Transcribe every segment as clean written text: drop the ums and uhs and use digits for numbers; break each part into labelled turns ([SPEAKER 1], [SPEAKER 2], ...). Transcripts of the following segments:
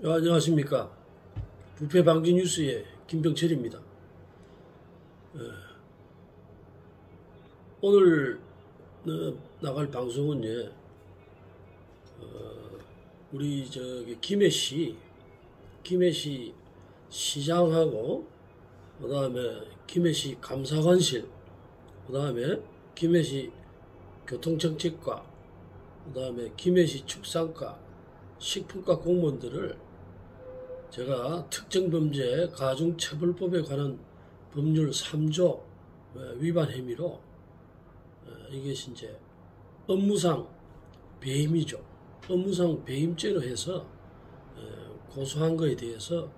[SPEAKER 1] 안녕하십니까. 부패방지뉴스의 김병철입니다. 오늘 나갈 방송은 우리 김해시 시장하고 그 다음에 김해시 감사관실, 그 다음에 김해시 교통정책과, 그 다음에 김해시 축산과 식품과 공무원들을 제가 특정범죄 가중처벌법에 관한 법률 3조 위반 혐의로 이것이 이제 업무상 배임이죠. 업무상 배임죄로 해서 고소한 거에 대해서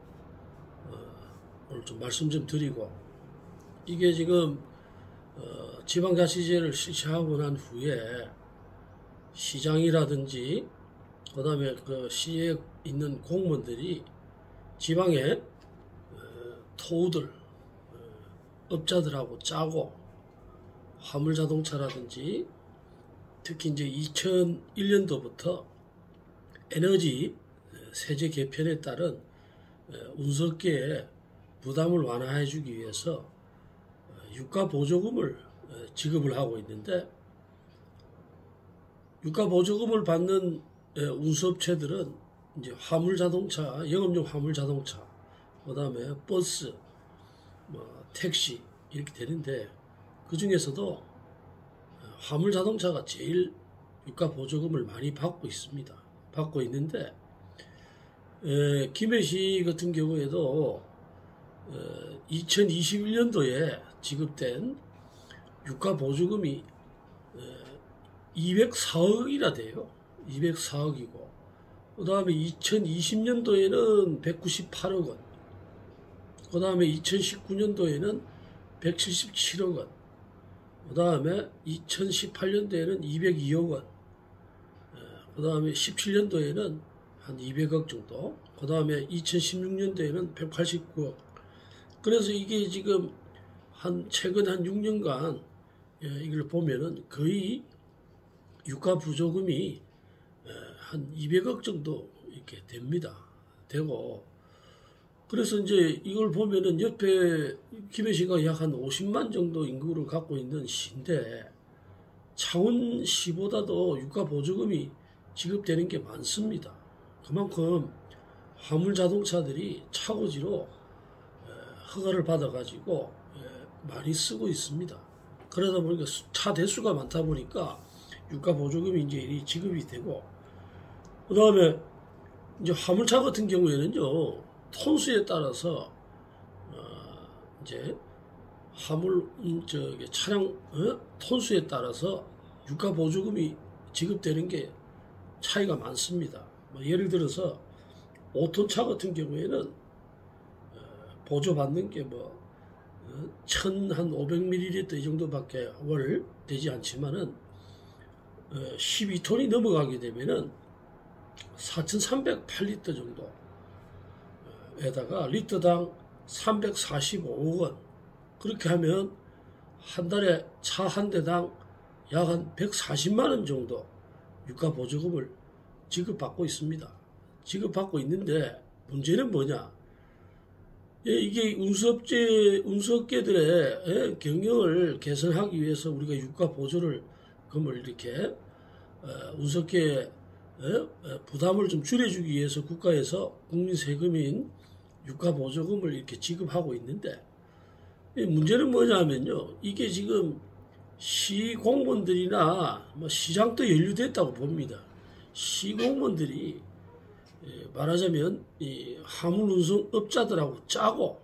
[SPEAKER 1] 오늘 좀 말씀 좀 드리고, 이게 지금 지방자치제를 실시하고 난 후에 시장이라든지 그 다음에 그 시에 있는 공무원들이 지방의 토우들, 업자들하고 짜고 화물자동차라든지 특히 이제 2001년도부터 에너지 세제 개편에 따른 운석계의 부담을 완화해 주기 위해서 유가 보조금을 지급을 하고 있는데, 유가 보조금을 받는 운수업체들은 이제 화물자동차, 영업용 화물자동차, 그 다음에 버스, 택시 이렇게 되는데, 그 중에서도 화물자동차가 제일 유가 보조금을 많이 받고 있습니다. 받고 있는데, 김해시 같은 경우에도 2021년도에 지급된 유가 보조금이 204억이나 돼요. 204억이고, 그 다음에 2020년도에는 198억 원, 그 다음에 2019년도에는 177억 원, 그 다음에 2018년도에는 202억 원, 그 다음에 17년도에는 한 200억 정도, 그 다음에 2016년도에는 189억. 그래서 이게 지금 최근 한 6년간 이걸 보면은 거의 유가 부조금이 한 200억 정도 이렇게 됩니다. 되고, 그래서 이제 이걸 보면은 옆에 김해시가 약 한 50만 정도 인구를 갖고 있는 시인데, 창원시보다도 유가 보조금이 지급되는 게 많습니다. 그만큼 화물 자동차들이 차고지로 허가를 받아가지고 많이 쓰고 있습니다. 그러다 보니까 차 대수가 많다 보니까 유가 보조금이 이제 지급이 되고, 그 다음에 이제 화물차 같은 경우에는요, 톤수에 따라서 이제 화물 차량 톤수에 따라서 유가 보조금이 지급되는 게 차이가 많습니다. 예를 들어서 5톤 차 같은 경우에는 보조받는 게 1,500ml 이 정도밖에 월 되지 않지만은 12톤이 넘어가게 되면은 4,308리터 정도에다가 리터당 345억 원, 그렇게 하면 한 달에 차 한 대당 약 한 140만 원 정도 유가 보조금을 지급받고 있습니다. 지급받고 있는데, 문제는 뭐냐? 이게 운수업계들의 경영을 개선하기 위해서 우리가 유가 보조금을 이렇게 운수업계 부담을 좀 줄여주기 위해서 국가에서 국민 세금인 유가 보조금을 이렇게 지급하고 있는데, 문제는 뭐냐면요, 이게 지금 시공무원들이나 시장도 연루됐다고 봅니다. 시공무원들이 말하자면 이 화물운송업자들하고 짜고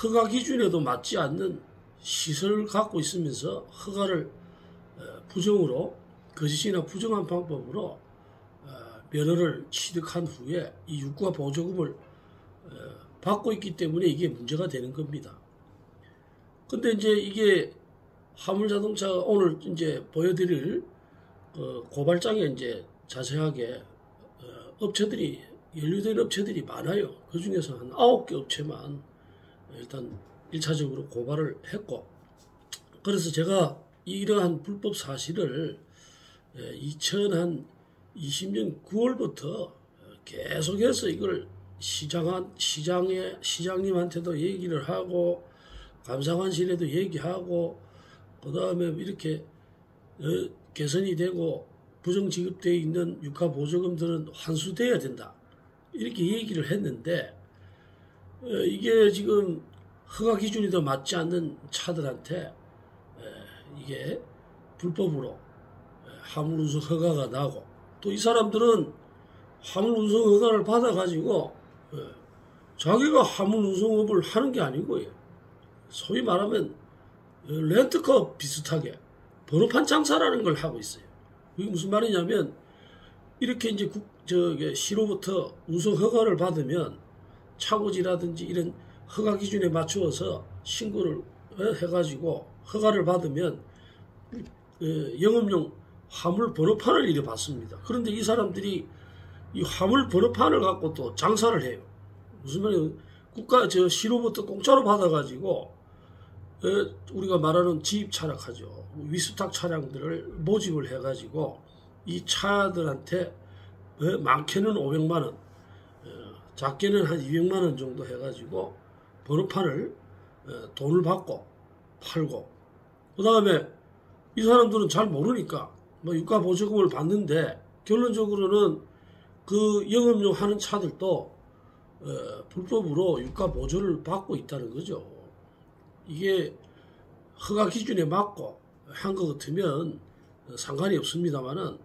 [SPEAKER 1] 허가 기준에도 맞지 않는 시설을 갖고 있으면서 허가를 부정으로, 거짓이나 부정한 방법으로 면허를 취득한 후에 이 유가 보조금을 받고 있기 때문에 이게 문제가 되는 겁니다. 근데 이제 이게 화물자동차 오늘 이제 보여드릴 고발장에 이제 자세하게 업체들이, 연루된 업체들이 많아요. 그 중에서 한 9개 업체만 일단 1차적으로 고발을 했고, 그래서 제가 이러한 불법 사실을 2020년 9월부터 계속해서 이걸 시장님한테도 얘기를 하고 감사관실에도 얘기하고 그 다음에 이렇게 개선이 되고 부정지급되어 있는 유가보조금들은 환수돼야 된다 이렇게 얘기를 했는데 이게 지금 허가 기준이 더 맞지 않는 차들한테 이게 불법으로 화물운송 허가가 나고 또 이 사람들은 화물운송 허가를 받아가지고 자기가 화물운송업을 하는 게 아니고 소위 말하면 렌트카 비슷하게 번호판 장사라는 걸 하고 있어요. 이게 무슨 말이냐면 이렇게 이제 시로부터 운송 허가를 받으면 차고지라든지 이런 허가 기준에 맞추어서 신고를 해가지고 허가를 받으면 영업용 화물 번호판을 이래 받습니다. 그런데 이 사람들이 이 화물 번호판을 갖고 또 장사를 해요. 무슨 말이에요? 시로부터 공짜로 받아가지고 우리가 말하는 지입 차량하죠. 위스탁 차량들을 모집을 해가지고 이 차들한테 많게는 500만 원, 작게는 한 200만 원 정도 해가지고 번호판을 돈을 받고 팔고 그 다음에 이 사람들은 잘 모르니까 뭐 유가보조금을 받는데 결론적으로는 그 영업용 하는 차들도 불법으로 유가보조를 받고 있다는 거죠. 이게 허가 기준에 맞고 한 것 같으면 상관이 없습니다만은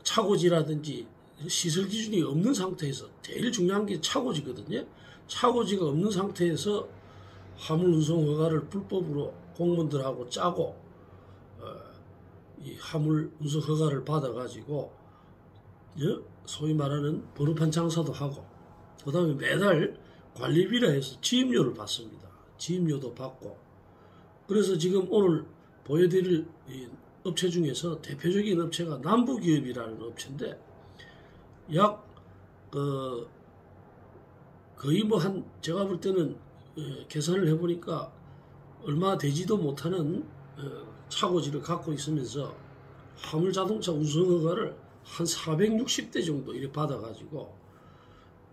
[SPEAKER 1] 차고지라든지 시설 기준이 없는 상태에서 제일 중요한 게 차고지거든요. 차고지가 없는 상태에서 화물 운송 허가를 불법으로 공무원들하고 짜고 이 화물 운송 허가를 받아가지고 소위 말하는 번호판 장사도 하고 그 다음에 매달 관리비라 해서 지입료를 받습니다. 지입료도 받고 그래서 지금 오늘 보여드릴 업체 중에서 대표적인 업체가 남부기업이라는 업체인데 약 거의 뭐 제가 볼 때는 계산을 해보니까 얼마 되지도 못하는 차고지를 갖고 있으면서 화물자동차 운송허가를 한 460대 정도 이렇게 받아가지고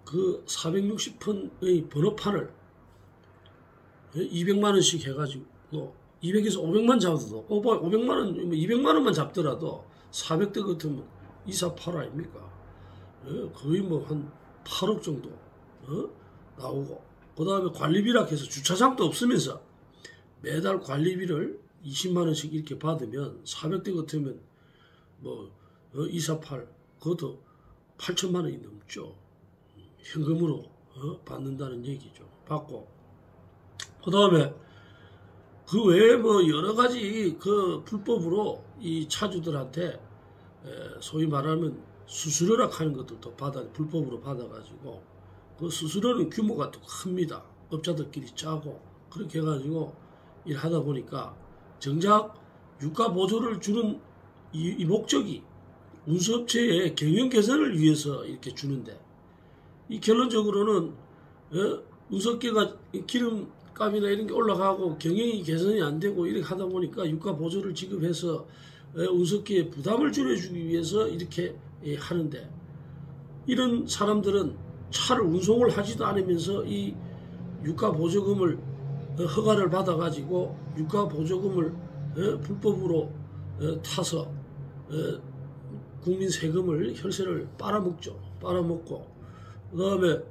[SPEAKER 1] 그 460편의 번호판을 200만 원씩 해가지고 200에서 500만 잡아도 500만 원, 200만 원만 잡더라도 400대 같으면 248 아닙니까? 거의 뭐 한 8억 정도 나오고 그 다음에 관리비라 해서 주차장도 없으면서 매달 관리비를 20만 원씩 이렇게 받으면 400대 같으면 뭐 248 그것도 8천만 원이 넘죠. 현금으로 받는다는 얘기죠. 받고 그 다음에 그 외에 뭐 여러 가지 그 불법으로 이 차주들한테 소위 말하면 수수료라 하는 것들도 불법으로 받아가지고 그 수수료는 규모가 또 큽니다. 업자들끼리 짜고 그렇게 해가지고 일하다 보니까 정작 유가 보조를 주는 이 목적이 운수업체의 경영 개선을 위해서 이렇게 주는데 이 결론적으로는 운수업계가 기름값이나 이런 게 올라가고 경영이 개선이 안 되고 이렇게 하다 보니까 유가 보조를 지급해서 운수업계에 부담을 줄여주기 위해서 이렇게 하는데 이런 사람들은 차를 운송을 하지도 않으면서 이 유가 보조금을 허가를 받아가지고 유가 보조금을 불법으로 타서 국민 세금을 혈세를 빨아먹죠. 빨아먹고 그 다음에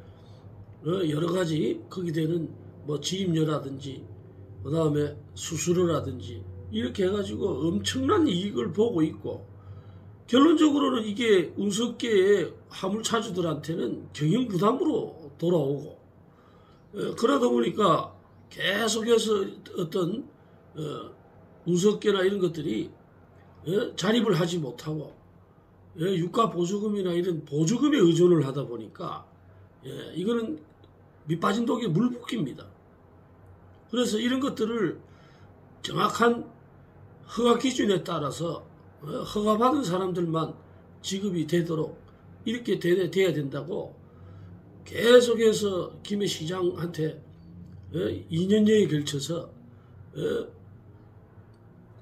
[SPEAKER 1] 여러 가지 거기 되는 뭐 지임료라든지 그 다음에 수수료라든지 이렇게 해가지고 엄청난 이익을 보고 있고 결론적으로는 이게 운수업계의 화물차주들한테는 경영 부담으로 돌아오고 그러다 보니까 계속해서 어떤 운수업계나 이런 것들이 자립을 하지 못하고 유가 보조금이나 이런 보조금에 의존을 하다 보니까 이거는 밑빠진 독에 물 붓기입니다. 그래서 이런 것들을 정확한 허가 기준에 따라서 허가받은 사람들만 지급이 되도록 이렇게 돼야 된다고 계속해서 김해 시장한테 2년여에 걸쳐서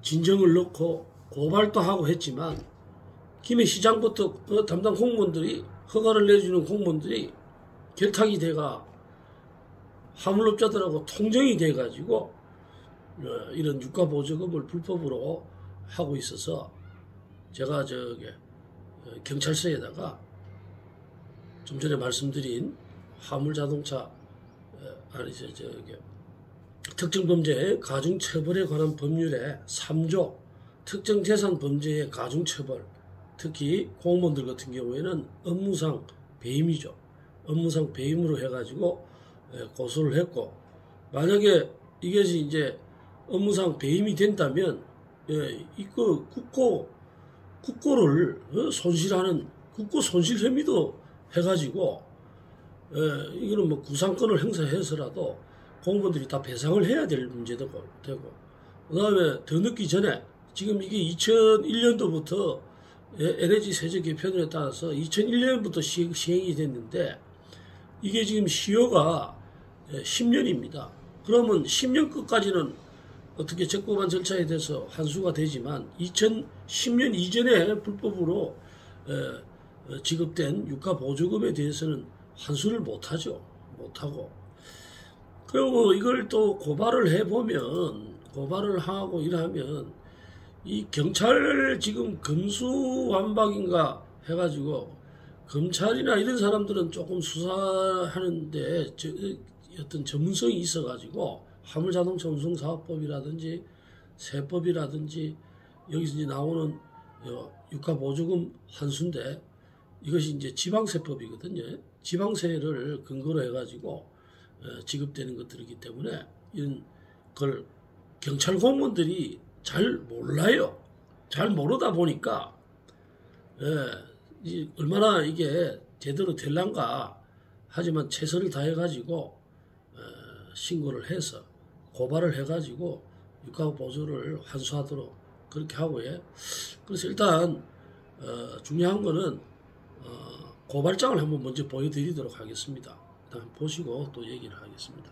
[SPEAKER 1] 진정을 넣고 고발도 하고 했지만 김해 시장부터 담당 공무원들이 허가를 내주는 공무원들이 결탁이 돼가 화물업자들하고 통정이 돼가지고 이런 유가보조금을 불법으로 하고 있어서 제가 경찰서에다가 좀 전에 말씀드린 화물자동차 특정범죄의 가중처벌에 관한 법률의 3조 특정재산 범죄의 가중처벌, 특히 공무원들 같은 경우에는 업무상 배임이죠. 업무상 배임으로 해가지고 고소를 했고, 만약에 이것이 이제 업무상 배임이 된다면 이거 국고를 손실하는 국고 손실 혐의도 해가지고 이거는 뭐 구상권을 행사해서라도 공무원들이 다 배상을 해야 될 문제도 되고, 그 다음에 더 늦기 전에 지금 이게 2001년도부터 LH 세제 개편에 따라서 2001년부터 시행이 됐는데 이게 지금 시효가 10년입니다. 그러면 10년 끝까지는 어떻게 적법한 절차에 대해서 환수가 되지만 2010년 이전에 불법으로 지급된 유가보조금에 대해서는 환수를 못하죠. 못하고. 그리고 이걸 또 고발을 해보면, 고발을 하고 이러면 이 경찰 지금 금수완박인가 해가지고 검찰이나 이런 사람들은 조금 수사하는데 어떤 전문성이 있어가지고 화물자동차 운송사업법이라든지 세법이라든지 여기서 이제 나오는 유가보조금 환수인데 이것이 이제 지방세법이거든요. 지방세를 근거로 해가지고 지급되는 것들이기 때문에 이런 걸 경찰 공무원들이 잘 몰라요. 잘 모르다 보니까 얼마나 이게 제대로 될란가 하지만 최선을 다해가지고 신고를 해서 고발을 해가지고 유가보조를 환수하도록 그렇게 하고요. 그래서 일단 중요한 거는 고발장을 한번 먼저 보여드리도록 하겠습니다. 일단 보시고 또 얘기를 하겠습니다.